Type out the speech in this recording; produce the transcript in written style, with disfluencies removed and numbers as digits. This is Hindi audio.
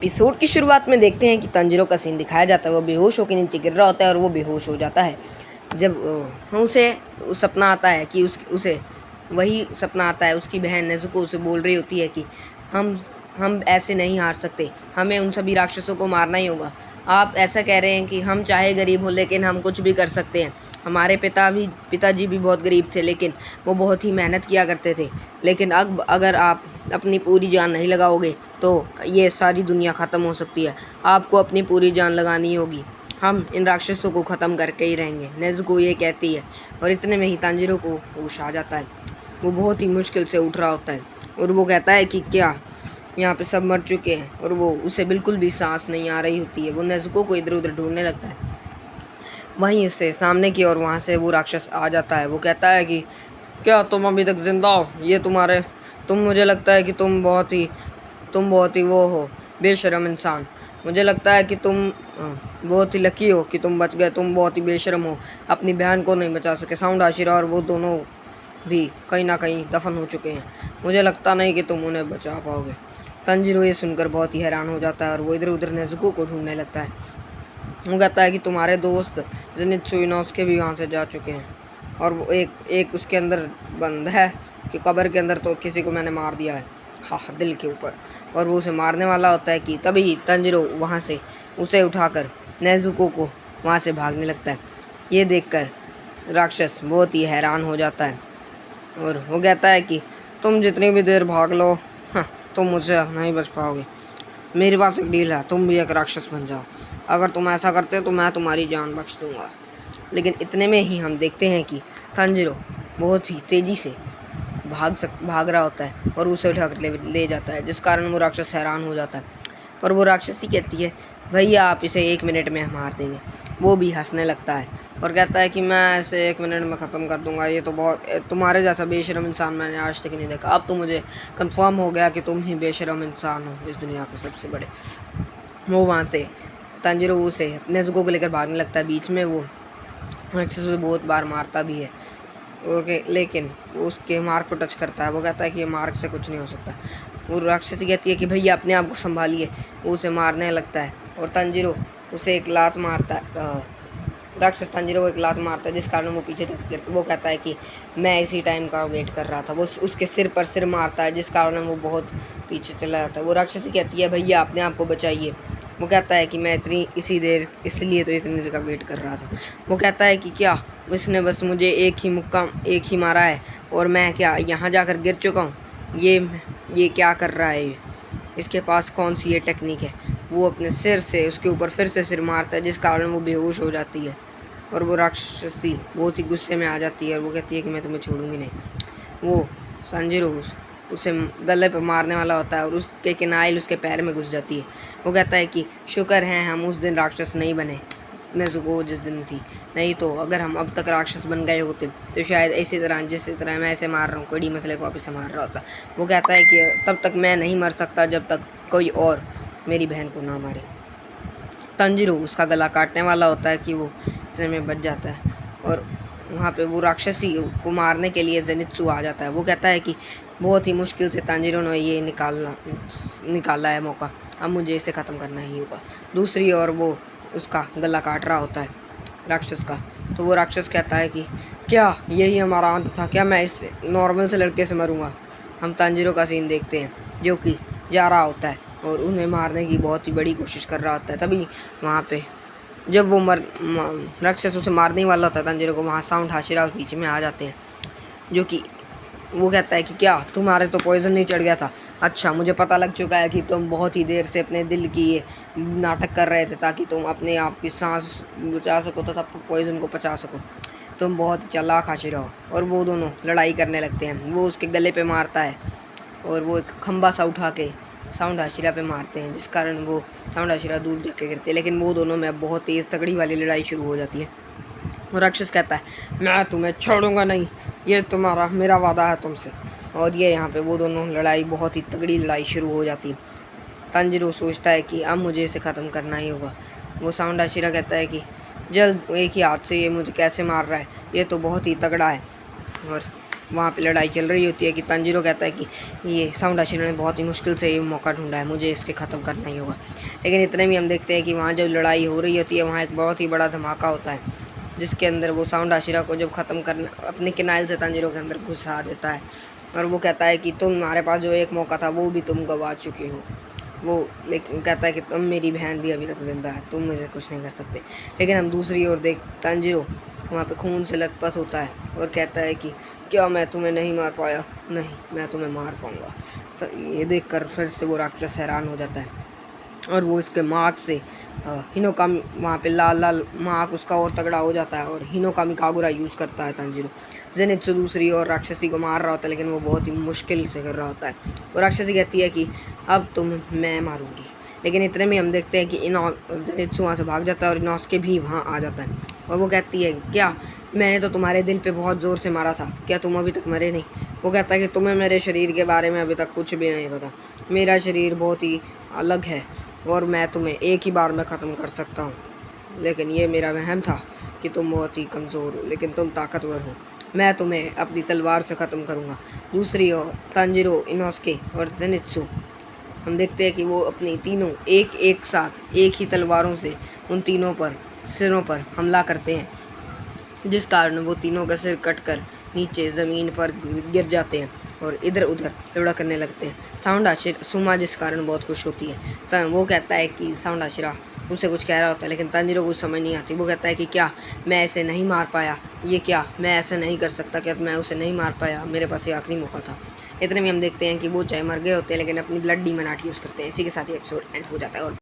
एपिसोड की शुरुआत में देखते हैं कि तंजीरो का सीन दिखाया जाता है। वो बेहोश होकर नीचे गिर रहा होता है और वो बेहोश हो जाता है। जब उसे सपना आता है कि उसे वही सपना आता है, उसकी बहन नेज़ुको उसे बोल रही होती है कि हम ऐसे नहीं हार सकते, हमें उन सभी राक्षसों को मारना ही होगा। आप ऐसा कह रहे हैं कि हम चाहे गरीब हो लेकिन हम कुछ भी कर सकते हैं। हमारे पिताजी भी बहुत गरीब थे, लेकिन वो बहुत ही मेहनत किया करते थे। लेकिन अब अगर आप अपनी पूरी जान नहीं लगाओगे तो ये सारी दुनिया ख़त्म हो सकती है। आपको अपनी पूरी जान लगानी होगी। हम इन राक्षसों को ख़त्म करके ही रहेंगे, नेज़ुको ये कहती है। और इतने में ही तांजीरो को होश आ जाता है। वो बहुत ही मुश्किल से उठ रहा होता है और वो कहता है कि क्या यहाँ पे सब मर चुके हैं, और वो उसे बिल्कुल भी सांस नहीं आ रही होती है। वो नेज़ुको को इधर उधर ढूंढने लगता है। वहीं से सामने की ओर वहाँ से वो राक्षस आ जाता है। वो कहता है कि क्या तुम अभी तक जिंदा हो? ये तुम मुझे लगता है कि तुम बहुत ही वो हो, बेशर्म इंसान। मुझे लगता है कि तुम बहुत ही लकी हो कि तुम बच गए। तुम बहुत ही बेशर्म हो, अपनी बहन को नहीं बचा सके। साउंड हाशिरा और वो दोनों भी कहीं ना कहीं दफन हो चुके हैं। मुझे लगता नहीं कि तुम उन्हें बचा पाओगे। तंजीरो ये सुनकर बहुत ही हैरान हो जाता है और वो इधर उधर नेज़ुको को ढूंढने लगता है। वो कहता है कि तुम्हारे दोस्त ज़ेनित्सु इनोसुके भी वहाँ से जा चुके हैं, और वो एक उसके अंदर बंद है कि कब्र के अंदर तो किसी को मैंने मार दिया है, हाँ दिल के ऊपर। और वो उसे मारने वाला होता है कि तभी तंजीरो वहाँ से उसे उठाकर नेज़ुको को वहाँ से भागने लगता है। ये देखकर राक्षस बहुत ही हैरान हो जाता है और वो कहता है कि तुम जितनी भी देर भाग लो, हाँ, तुम मुझसे नहीं बच पाओगे। मेरे पास एक डील है, तुम भी एक राक्षस बन जाओ। अगर तुम ऐसा करते हो तो मैं तुम्हारी जान बख्श दूंगा। लेकिन इतने में ही हम देखते हैं कि तंजीरो बहुत ही तेज़ी से भाग रहा होता है और उसे उठाकर ले जाता है, जिस कारण वो राक्षस हैरान हो जाता है। और वो राक्षसी कहती है, भैया आप इसे 1 मिनट में मार देंगे। वो भी हंसने लगता है और कहता है कि मैं इसे 1 मिनट में ख़त्म कर दूंगा। ये तो बहुत तुम्हारे जैसा बेशरम इंसान मैंने आज तक नहीं देखा। अब तो मुझे कंफर्म हो गया कि तुम ही बेशरम इंसान हो, इस दुनिया के सबसे बड़े। वो वहाँ से तंजीरो उसे नेज़ुको को लेकर भागने लगता है। बीच में वो राक्षस उसे बहुत बार मारता भी है, ओके, लेकिन उसके मार्क को टच करता है। वो कहता है कि ये मार्क से कुछ नहीं हो सकता। वो राक्षसी कहती है कि भैया अपने आप को संभालिए। वो उसे मारने लगता है और तंजीरो उसे एक लात मारता है। राक्षस तंजीरो को एक लात मारता है, जिस कारण वो पीछे गिरता। वो कहता है कि मैं इसी टाइम का वेट कर रहा था। वो उसके सिर पर सिर मारता है, जिस कारण वो बहुत पीछे चला जाता है। वो राक्षसी कहती है, भैया अपने आप को बचाइए। वो कहता है कि मैं इसलिए तो इतनी देर का वेट कर रहा था। वो कहता है कि क्या इसने बस मुझे एक ही मारा है और मैं क्या यहाँ जाकर गिर चुका हूँ? ये क्या कर रहा है? इसके पास कौन सी ये टेक्निक है? वो अपने सिर से उसके ऊपर फिर से सिर मारता है, जिस कारण वो बेहोश हो जाती है। और वो राक्षसी बहुत ही गुस्से में आ जाती है और वो कहती है कि मैं तुम्हें छोड़ूंगी नहीं। वो तंजीरो उसे गले पर मारने वाला होता है और उसके किनाइल उसके पैर में घुस जाती है। वो कहता है कि शुक्र है हम उस दिन राक्षस नहीं बने, नेज़ुको जिस दिन थी। नहीं तो अगर हम अब तक राक्षस बन गए होते तो शायद इसी तरह जिस तरह मैं ऐसे मार रहा हूँ, कोई मसले को वापस से मार रहा होता। वो कहता है कि तब तक मैं नहीं मर सकता जब तक कोई और मेरी बहन को ना मारे। तंजीरो उसका गला काटने वाला होता है कि वो इतने में बच जाता है और वहाँ पे वो राक्षसी को मारने के लिए ज़ेनित्सु आ जाता है। वो कहता है कि बहुत ही मुश्किल से तंजीरो ने ये निकाला है मौका, अब मुझे इसे ख़त्म करना ही होगा। दूसरी ओर वो उसका गला काट रहा होता है राक्षस का। तो वो राक्षस कहता है कि क्या यही हमारा अंत था? क्या मैं इस नॉर्मल से लड़के से मरूंगा? हम तंजीरो का सीन देखते हैं जो कि जा रहा होता है और उन्हें मारने की बहुत ही बड़ी कोशिश कर रहा होता है। तभी वहाँ पे जब वो राक्षस उसे मारने वाला होता है तंजीरो को, वहाँ साउंड हाशिरा बीच में आ जाते हैं, जो कि वो कहता है कि क्या तुम्हारे तो पॉइज़न नहीं चढ़ गया था? अच्छा, मुझे पता लग चुका है कि तुम बहुत ही देर से अपने दिल की ये नाटक कर रहे थे ताकि तुम अपने आप की सांस बचा सको तथा पॉइज़न को पचा सको। तुम बहुत चालाक हाशिरा हो। और वो दोनों लड़ाई करने लगते हैं। वो उसके गले पे मारता है और वो एक खंबा सा उठा के साउंड हाशिरा पे मारते हैं, जिस कारण वो साउंड हाशिरा दूर जाके गिरते हैं। लेकिन वो दोनों में बहुत तेज़ तगड़ी वाली लड़ाई शुरू हो जाती है। और राक्षस कहता है, मैं तुम्हें छोड़ूंगा नहीं, ये मेरा वादा है तुमसे। और ये यहाँ पे वो दोनों लड़ाई, बहुत ही तगड़ी लड़ाई शुरू हो जाती है। तंजीरो सोचता है कि अब मुझे इसे ख़त्म करना ही होगा। वो साउंड हाशिरा कहता है कि जल्द एक ही हाथ से ये मुझे कैसे मार रहा है, ये तो बहुत ही तगड़ा है। और वहाँ पे लड़ाई चल रही होती है कि तंजीरो कहता है कि ये साउंड आशिरा ने बहुत ही मुश्किल से ये मौका ढूंढा है, मुझे इसके ख़त्म करना ही होगा। लेकिन इतने में हम देखते हैं कि वहाँ जब लड़ाई हो रही होती है वहाँ एक बहुत ही बड़ा धमाका होता है, जिसके अंदर वो साउंड आशिरा को जब ख़त्म करना अपने किनाइल से तंजीरो के अंदर घुसा देता है और वो कहता है कि तुम्हारे पास जो एक मौका था वो भी तुम गंवा चुके हो। वो लेकिन कहता है कि तुम मेरी बहन भी अभी तक ज़िंदा है, तुम मुझे कुछ नहीं कर सकते। लेकिन हम दूसरी ओर देख तंजीरो वहाँ पे खून से लथपथ होता है और कहता है कि क्या मैं तुम्हें नहीं मार पाया? नहीं, मैं तुम्हें मार पाऊँगा। तो ये देखकर फिर से वो राक्षस हैरान हो जाता है और वो इसके मार्क से हिनोकामी वहाँ पे लाल लाल मार्क उसका और तगड़ा हो जाता है और हिनोकामी कागुरा यूज़ करता है तंजीरो। जेनित्सु दूसरी और राक्षसी को मार रहा होता है, लेकिन वो बहुत ही मुश्किल से कर रहा होता है। वो राक्षसी कहती है कि अब मैं मारूंगी। लेकिन इतने में हम देखते हैं कि जेनित्सु वहाँ से भाग जाता है और इनोस्के भी वहाँ आ जाता है और वो कहती है क्या मैंने तो तुम्हारे दिल पे बहुत ज़ोर से मारा था, क्या तुम अभी तक मरे नहीं? वो कहता है कि तुम्हें मेरे शरीर के बारे में अभी तक कुछ भी नहीं पता, मेरा शरीर बहुत ही अलग है और मैं तुम्हें एक ही बार में ख़त्म कर सकता हूँ। लेकिन ये मेरा वहम था कि तुम बहुत ही कमज़ोर हो, लेकिन तुम ताकतवर हो, मैं तुम्हें अपनी तलवार से ख़त्म करूँगा। दूसरी ओर तंजीरो, इनोस्के और जेनित्सु हम देखते हैं कि वो अपनी तीनों एक साथ एक ही तलवारों से उन तीनों पर सिरों पर हमला करते हैं, जिस कारण वो तीनों का सिर कटकर नीचे ज़मीन पर गिर जाते हैं और इधर उधर लुढ़कने लगते हैं। साउंड आशिरा सुमा जिस कारण बहुत खुश होती है, तो वो कहता है कि साउंड आशिरा उसे कुछ कह रहा होता है, लेकिन तंजीरो को समझ नहीं आती। वो कहता है कि क्या मैं ऐसे नहीं मार पाया, ये क्या मैं ऐसा नहीं कर सकता, क्या मैं उसे नहीं मार पाया, मेरे पास ये आखिरी मौका था। इतने में हम देखते हैं कि वो चाहे मर गए होते हैं लेकिन अपनी ब्लड डीमन आर्ट यूज़ करते हैं। इसी के साथ ही एपिसोड एंड हो जाता है और